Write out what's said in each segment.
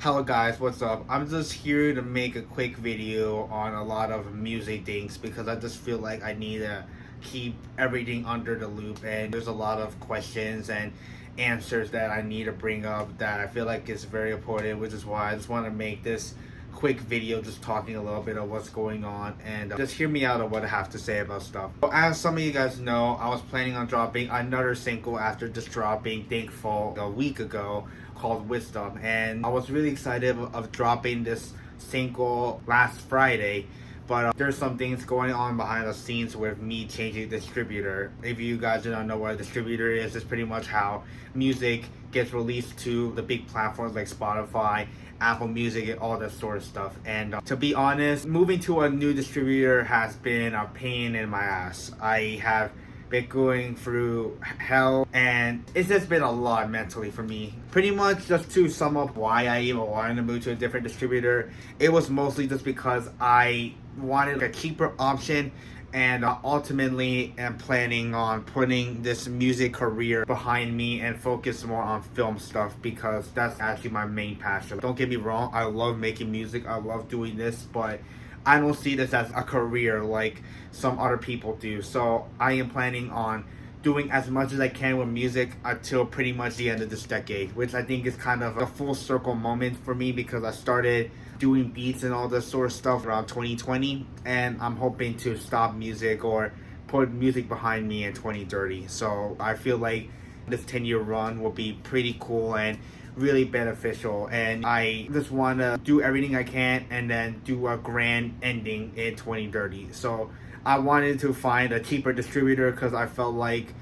Hello guys, what's up? I'm just here to make a quick video on a lot of music things because I just feel like I need to keep everything under the loop, and there's a lot of questions and answers that I need to bring up that I feel like is very important, which is why I just want to make this quick video just talking a little bit of what's going on, and just hear me out on what I have to say about stuff. So as some of you guys know, I was planning on dropping another single after just dropping Thankful a week ago called Wisdom, and I was really excited of dropping this single last Friday, but there's some things going on behind the scenes with me changing distributor. If you guys do not know what a distributor is, it's pretty much how music gets released to the big platforms like Spotify, Apple Music, and all that sort of stuff. And to be honest, moving to a new distributor has been a pain in my ass. I have been going through hell, and it's just been a lot mentally for me. Pretty much, just to sum up why I even wanted to move to a different distributor, it was mostly just because I wanted a cheaper option, and ultimately am planning on putting this music career behind me and focus more on film stuff, because that's actually my main passion. Don't get me wrong, I love making music, I love doing this, but I don't see this as a career like some other people do. So I am planning on doing as much as I can with music until pretty much the end of this decade, which I think is kind of a full circle moment for me, because I started doing beats and all this sort of stuff around 2020, and I'm hoping to stop music or put music behind me in 2030. So I feel like this 10-year run will be pretty cool and really beneficial, and I just want to do everything I can and then do a grand ending in 2030. So I wanted to find a cheaper distributor because I felt like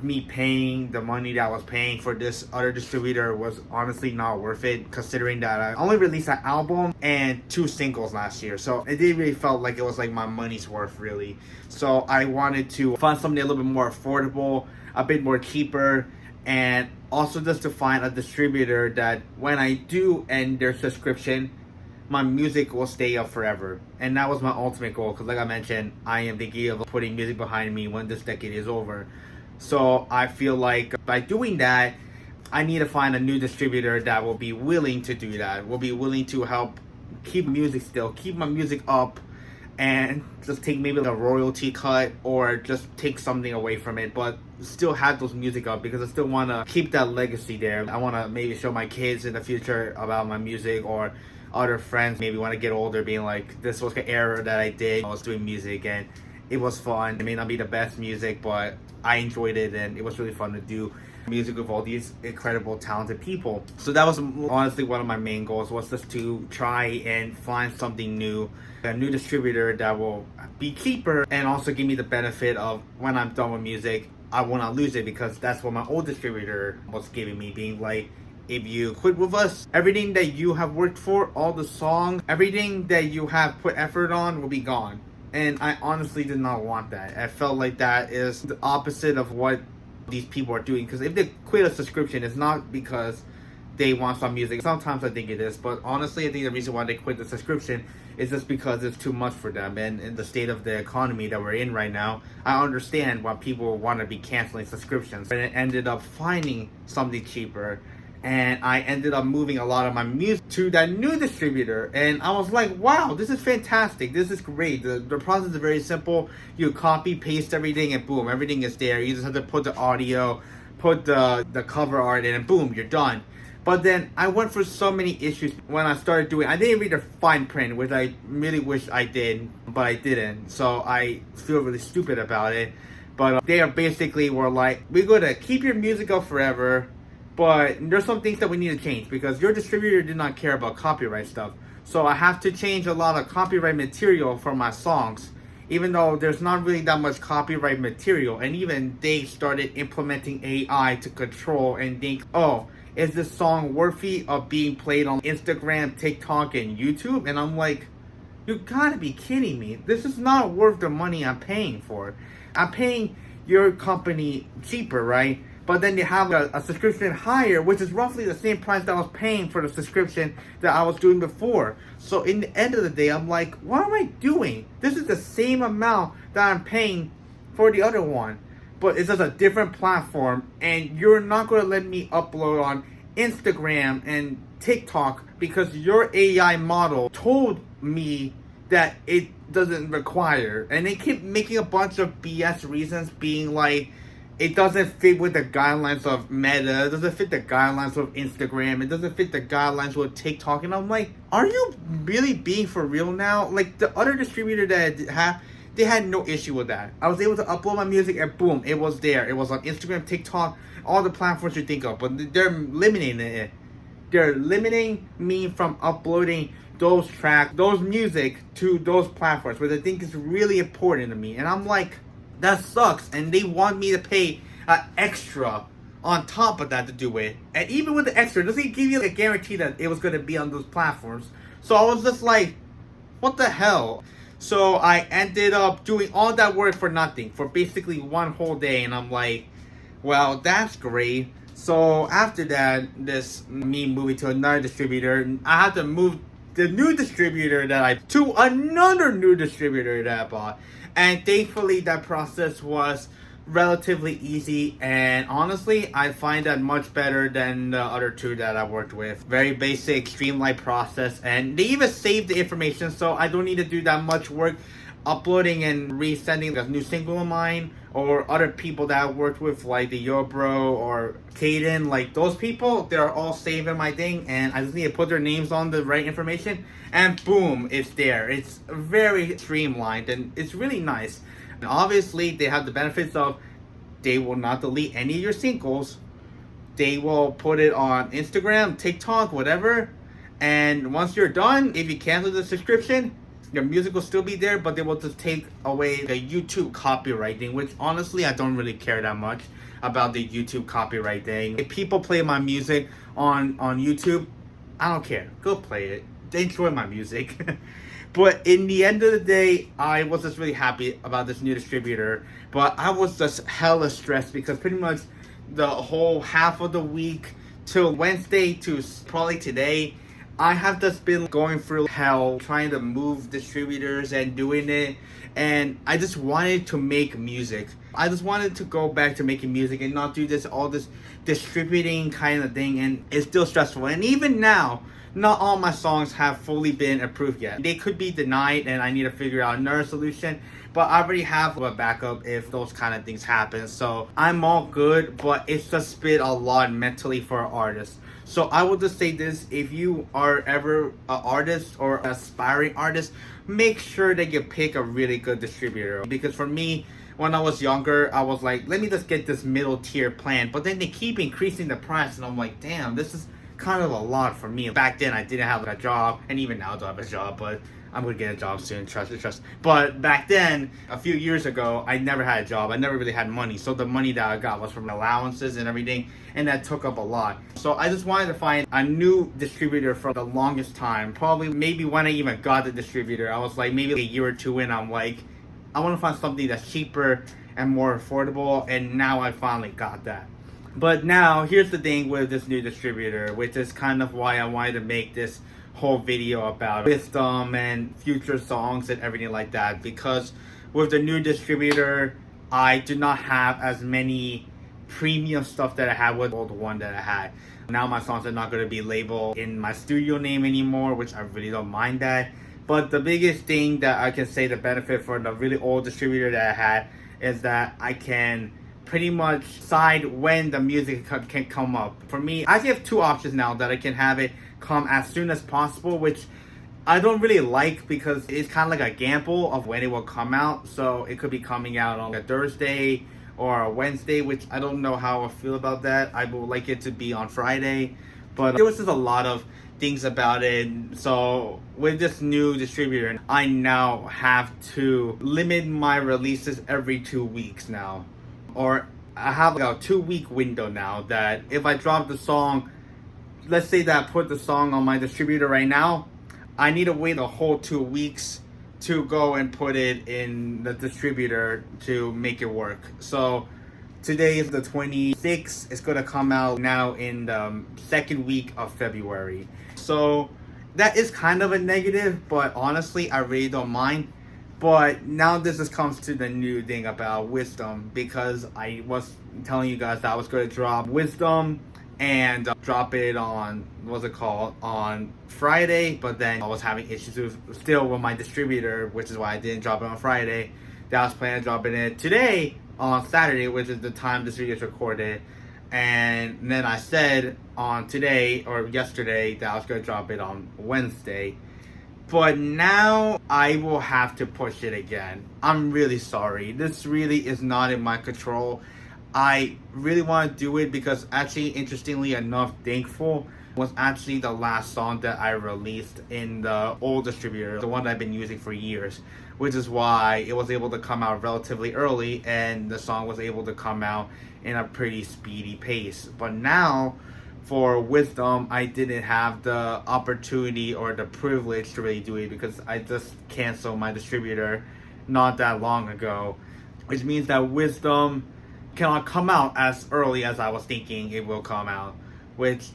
me paying the money that I was paying for this other distributor was honestly not worth it, considering that I only released an album and 2 singles last year. So it didn't really felt like it was like my money's worth, really. So I wanted to find something a little bit more affordable, a bit more cheaper, and also just to find a distributor that when I do end their subscription, my music will stay up forever. And that was my ultimate goal, because like I mentioned, I am thinking of putting music behind me when this decade is over. So I feel like by doing that, I need to find a new distributor that will be willing to do that, will be willing to help keep music still, keep my music up, and just take maybe a royalty cut or just take something away from it, but still have those music up, because I still want to keep that legacy there. I want to maybe show my kids in the future about my music, or other friends maybe want to get older being like, this was the era that I did. I was doing music and it was fun. It may not be the best music, but I enjoyed it, and it was really fun to do music with all these incredible talented people. So that was honestly one of my main goals, was just to try and find something new, a new distributor that will be cheaper and also give me the benefit of when I'm done with music, I will not lose it, because that's what my old distributor was giving me, being like, if you quit with us, everything that you have worked for, all the songs, everything that you have put effort on will be gone. And I honestly did not want that. I felt like that is the opposite of what these people are doing, because if they quit a subscription, it's not because they want some music. Sometimes I think it is, but honestly I think the reason why they quit the subscription is just because it's too much for them. And in the state of the economy that we're in right now, I understand why people want to be canceling subscriptions. And I ended up finding something cheaper, and I ended up moving a lot of my music to that new distributor, and I was like, wow, this is fantastic, this is great. The process is very simple. You copy paste everything and boom, everything is there. You just have to put the audio, put the cover art in, and boom, you're done. But then I went through so many issues when I started doing. I didn't read the fine print, which I really wish I did, but I didn't. So I feel really stupid about it. But they are basically were like, we're gonna keep your music up forever, but there's some things that we need to change, because your distributor did not care about copyright stuff. So I have to change a lot of copyright material for my songs, even though there's not really that much copyright material. And even they started implementing AI to control and think, oh, is this song worthy of being played on Instagram, TikTok, and YouTube? And I'm like, you gotta be kidding me. This is not worth the money I'm paying for. I'm paying your company cheaper, right? But then you have a subscription higher, which is roughly the same price that I was paying for the subscription that I was doing before. So in the end of the day, I'm like, what am I doing? This is the same amount that I'm paying for the other one, but it's just a different platform, and you're not going to let me upload on Instagram and TikTok because your AI model told me that it doesn't require. And they keep making a bunch of BS reasons, being like, it doesn't fit with the guidelines of Meta, it doesn't fit the guidelines of Instagram, it doesn't fit the guidelines with TikTok. And I'm like, are you really being for real now? Like, the other distributor that they had no issue with that. I was able to upload my music and boom, it was there. It was on Instagram, TikTok, all the platforms you think of. But they're limiting it. They're limiting me from uploading those tracks, those music to those platforms, which I think is really important to me. And I'm like, that sucks. And they want me to pay an extra on top of that to do it. And even with the extra, it doesn't give you a guarantee that it was going to be on those platforms. So I was just like, what the hell? So I ended up doing all that work for nothing, for basically one whole day. And I'm like, well, that's great. So after that, me moving to another distributor, I had to move the new distributor to another new distributor that I bought. And thankfully that process was relatively easy, and honestly I find that much better than the other two that I worked with. Very basic, streamlined process, and they even save the information, so I don't need to do that much work uploading and resending a new single of mine, or other people that I worked with like the Yo Bro or Kaden. Like, those people, they're all saving my thing, and I just need to put their names on the right information and boom, it's there. It's very streamlined and it's really nice. And obviously they have the benefits of they will not delete any of your singles. They will put it on Instagram, TikTok, whatever, and once you're done, if you cancel the subscription, your music will still be there, but they will just take away the YouTube copyright thing, which honestly I don't really care that much about the YouTube copyright thing. If people play my music on YouTube, I don't care. Go play it. They enjoy my music. But in the end of the day, I was just really happy about this new distributor. But I was just hella stressed because pretty much the whole half of the week till Wednesday to probably today, I have just been going through hell trying to move distributors and doing it. And I just wanted to make music. I just wanted to go back to making music and not do all this distributing kind of thing. And it's still stressful. And even now, not all my songs have fully been approved yet. They could be denied and I need to figure out another solution. But I already have a backup if those kind of things happen. So I'm all good, but it's just been a lot mentally for an artist. So I will just say this: if you are ever an artist or aspiring artist, make sure that you pick a really good distributor. Because for me, when I was younger, I was like, let me just get this middle tier plan. But then they keep increasing the price and I'm like, damn, this is kind of a lot for me. Back then I didn't have a job, and even now I don't have a job, but I'm gonna get a job soon, trust. But back then, a few years ago, I never had a job. I never really had money. So the money that I got was from allowances and everything, and that took up a lot. So I just wanted to find a new distributor for the longest time. Probably maybe when I even got the distributor, I was like maybe a year or two in, I'm like, I want to find something that's cheaper and more affordable, and now I finally got that. But now, here's the thing with this new distributor, which is kind of why I wanted to make this whole video about wisdom and future songs and everything like that. Because with the new distributor, I do not have as many premium stuff that I had with the old one that I had. Now my songs are not going to be labeled in my studio name anymore, which I really don't mind that. But the biggest thing that I can say the benefit for the really old distributor that I had is that I can pretty much decide when the music can come up. For me, I actually have two options now that I can have it come as soon as possible, which I don't really like because it's kind of like a gamble of when it will come out. So it could be coming out on a Thursday or a Wednesday, which I don't know how I feel about that. I would like it to be on Friday, but there was just a lot of things about it. So with this new distributor, I now have to limit my releases every 2 weeks now. Or I have like a 2-week window now that if I drop the song, let's say that I put the song on my distributor right now, I need to wait a whole 2 weeks to go and put it in the distributor to make it work. So today is the 26th. It's going to come out now in the second week of February. So that is kind of a negative, but honestly, I really don't mind. But now this just comes to the new thing about Wisdom, because I was telling you guys that I was going to drop Wisdom and drop it on, on Friday, but then I was having issues still with my distributor, which is why I didn't drop it on Friday. That I was planning on dropping it today on Saturday, which is the time this video is recorded. And then I said on today or yesterday that I was going to drop it on Wednesday. But now I will have to push it again. I'm really sorry. This really is not in my control. I really want to do it because actually, interestingly enough, Thankful was actually the last song that I released in the old distributor, the one that I've been using for years, which is why it was able to come out relatively early and the song was able to come out in a pretty speedy pace. But now, for Wisdom, I didn't have the opportunity or the privilege to really do it because I just canceled my distributor not that long ago, which means that Wisdom cannot come out as early as I was thinking it will come out, which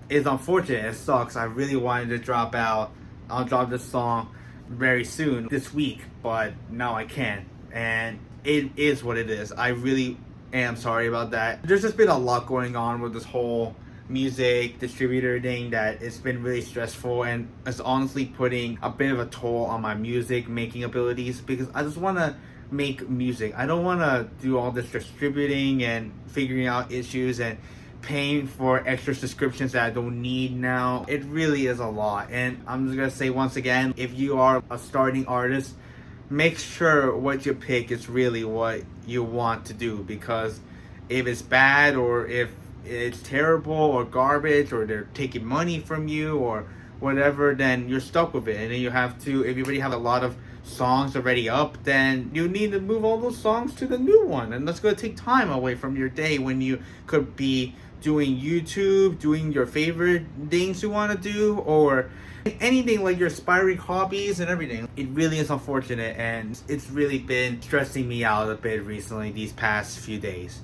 is unfortunate. It sucks. I really wanted to drop out. I'll drop this song very soon this week, but now I can't, and it is what it is. I really am sorry about that. There's just been a lot going on with this whole music distributor thing that it's been really stressful, and it's honestly putting a bit of a toll on my music making abilities because I just want to make music. I don't want to do all this distributing and figuring out issues and paying for extra subscriptions that I don't need now. It really is a lot, and I'm just gonna say once again, if you are a starting artist, make sure what you pick is really what you want to do, because if it's bad or if it's terrible or garbage or they're taking money from you or whatever, then you're stuck with it. And then you have to, if you already have a lot of songs already up, then you need to move all those songs to the new one, and that's going to take time away from your day when you could be doing YouTube, doing your favorite things you want to do, or anything like your aspiring hobbies and everything. It really is unfortunate, and it's really been stressing me out a bit recently these past few days.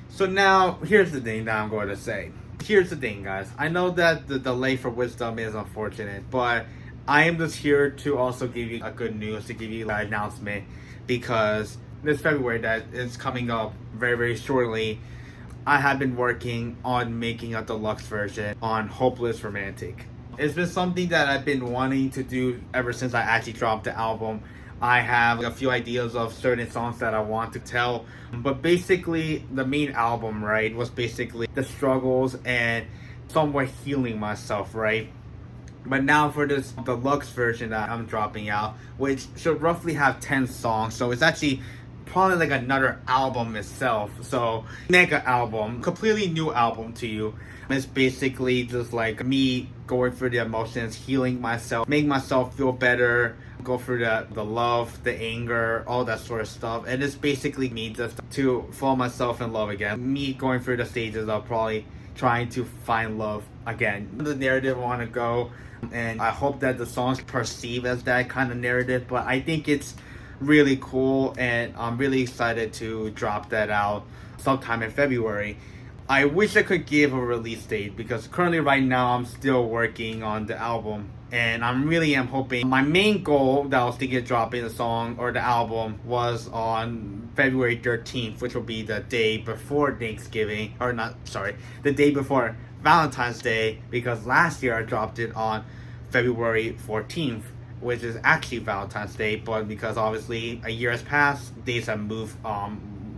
So now, here's the thing that I'm going to say. Here's the thing, guys. I know that the delay for Wisdom is unfortunate, but I am just here to also give you a good news, to give you an announcement, because this February that is coming up very, very shortly, I have been working on making a deluxe version on Hopeless Romantic. It's been something that I've been wanting to do ever since I actually dropped the album. I have a few ideas of certain songs that I want to tell, but basically the main album, right, was basically the struggles and somewhat healing myself, right? But now for this deluxe version that I'm dropping out, which should roughly have 10 songs, so it's actually probably like another album itself. So mega album, completely new album to you. It's basically just like me going through the emotions, healing myself, make myself feel better, go through the love, the anger, all that sort of stuff. And it's basically me just to fall myself in love again. Me going through the stages of probably trying to find love again. The narrative I want to go, and I hope that the songs perceive as that kind of narrative, but I think it's really cool, and I'm really excited to drop that out sometime in February. I wish I could give a release date because currently right now I'm still working on the album, and I'm hoping. My main goal that I was thinking of dropping the song or the album was on February 13th, which will be the day before Thanksgiving, or not, sorry, the day before Valentine's Day, because last year I dropped it on February 14th, which is actually Valentine's Day, but because obviously a year has passed, days have moved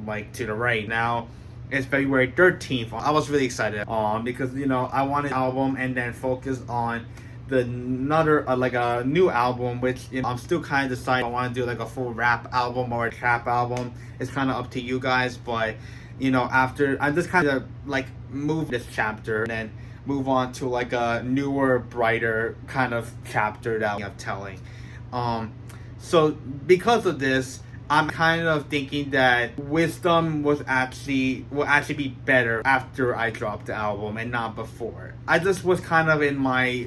like to the right. Now it's February 13th. I was really excited because I wanted an album and then focus on another like a new album, which I'm still kind of deciding. I want to do like a full rap album or a trap album. It's kind of up to you guys, but after I'm just kind of like move this chapter and then move on to like a newer, brighter kind of chapter that I'm telling. So because of this, I'm kind of thinking that Wisdom will actually be better after I drop the album and not before. I just was kind of in my,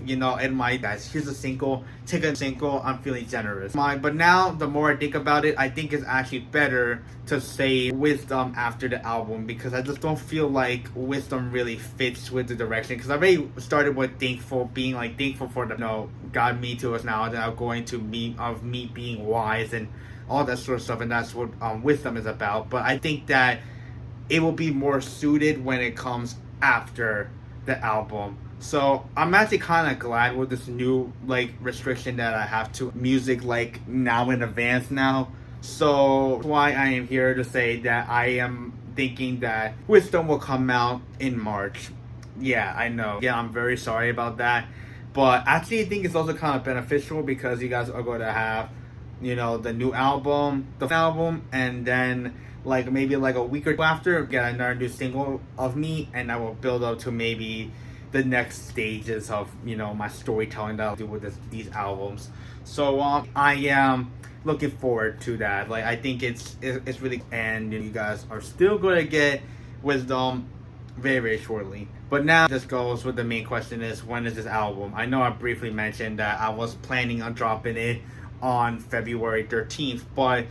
guys, here's a single, take a single, I'm feeling generous. But now, the more I think about it, I think it's actually better to say Wisdom after the album, because I just don't feel like Wisdom really fits with the direction. Because I already started with Thankful, being like thankful for the, God me to us now, and now going to me being wise and all that sort of stuff, and that's what Wisdom is about. But I think that it will be more suited when it comes after the album. So I'm actually kind of glad with this new like restriction that I have to music like now in advance now. So why I am here to say that I am thinking that Wisdom will come out in March. Yeah, I know. Yeah, I'm very sorry about that. But actually I think it's also kind of beneficial because you guys are going to have, you know, the new album, the album, and then like maybe like a week or two after get another new single of me, and I will build up to maybe the next stages of, you know, my storytelling that I'll do with these albums. So I am looking forward to that. Like I think it's really, and you guys are still going to get Wisdom very, very shortly. But now this goes with the main question is, when is this album? I know I briefly mentioned that I was planning on dropping it on February 13th, but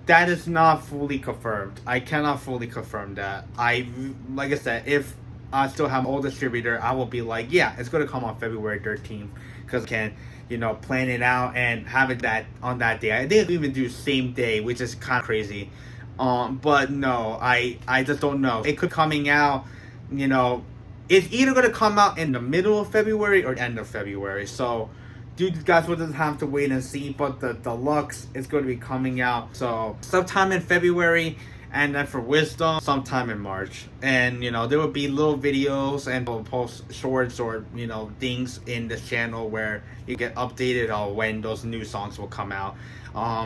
that is not fully confirmed. I cannot fully confirm that. Like I said, if I still have an old distributor, I will be like, yeah, it's going to come on February 13th because I can, you know, plan it out and have it that on that day. I think I even do same day, which is kind of crazy. But no, I just don't know. It could coming out, you know, it's either going to come out in the middle of February or end of February. So you guys will just have to wait and see. But the Deluxe is going to be coming out so sometime in February, and then for Wisdom sometime in March. And you know, there will be little videos and we'll post shorts or, you know, things in this channel where you get updated on when those new songs will come out.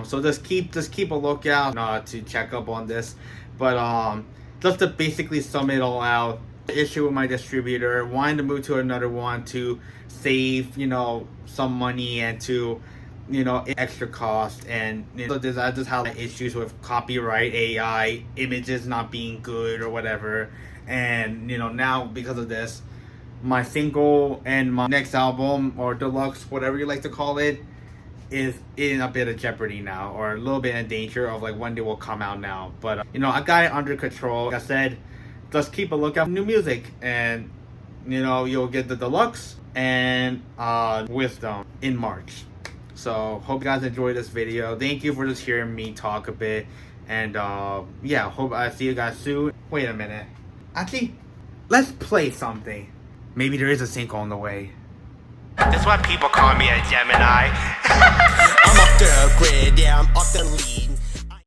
So just keep a lookout to check up on this. But just to basically sum it all out, the issue with my distributor, wanting to move to another one to save, you know, some money and to, you know, extra cost. And you know, I just have issues with copyright, AI, images not being good or whatever. And you know, now because of this, my single and my next album or Deluxe, whatever you like to call it, is in a bit of jeopardy now, or a little bit in danger of like when they will come out now. But you know, I got it under control. Like I said, just keep a lookout for new music, and you know, you'll get the Deluxe and Wisdom in March. So hope you guys enjoyed this video. Thank you for just hearing me talk a bit, and yeah, hope I see you guys soon. Wait a minute, actually, let's play something. Maybe there is a single on the way. That's why people call me a Gemini. I'm a third grade, yeah, I'm up the lead.